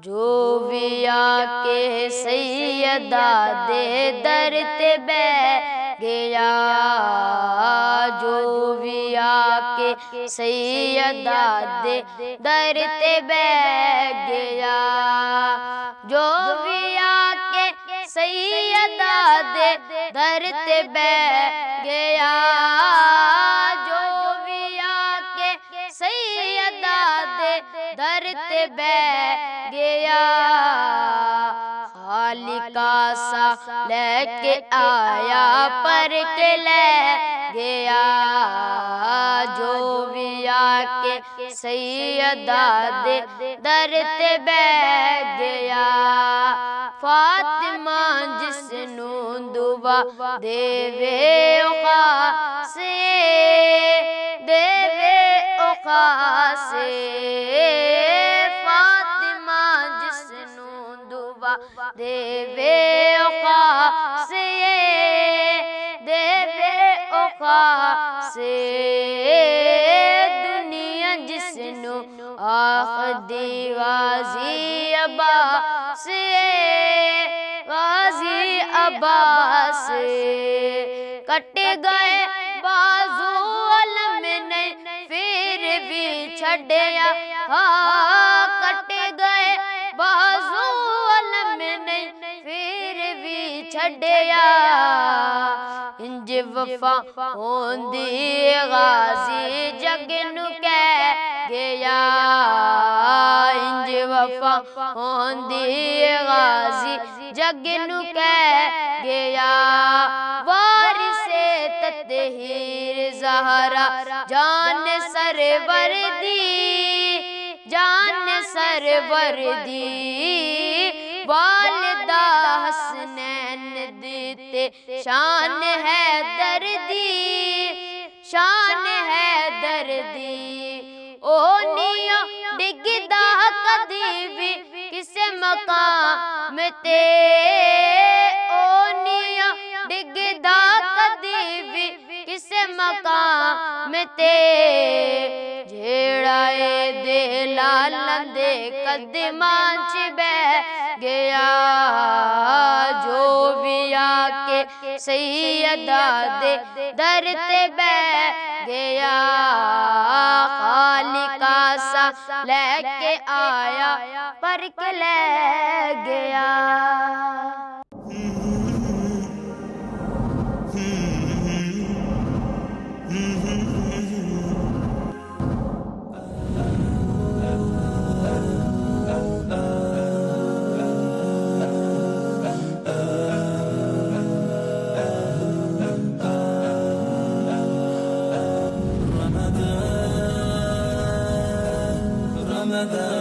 جو بھی آ کے سیدہ دے در تے بیٹھ گیا، جو بھی آ کے سیدہ دے در تے بیٹھ گیا، جو بھی آ کے سیدہ دے در تے بیٹھ گیا، جو بھی آ کے سیدہ دے در تے بیٹھ گیا، خالقہ سا لے کے آیا پر کے لے گیا، جو بھی آ کے سیدہ دے در تے بیٹھ گیا، فاطمہ جس نو دعا دیوے خاصے، دیوے خاصے، فاطمہ جس نو دعا دیوے خاصے، دیوے خاصے، دنیا جس نو آخدی غازی عباس، غازی عباس، کٹ گئے بازو علم نے پھر بھی چھڑیا، کٹ گئے بازو علم نے پھر بھی چھڑیا، انج وفا ہوندی غازی جگ نو کہہ گیا، انج وفا ہوندی غازی جگ نو کہہ گیا، وارث تطہیر زہرا جان سرور دی، جان سرور دی، والدہ حسنین دیتے شان حیدر دی، شان حیدر دی، او نیاں ڈگدا کدی بھی کسے مقام تے، او نیاں ڈگدا کدی بھی کسے مقام تے، جھیڑا اے دے لالن دے قدمان چ بیٹھ گیا، جو بھی آ کے سیدہ دے در تے بیٹھ گیا، خالقہ سا لے کے آیا پر کے لے گیا۔ Ramadan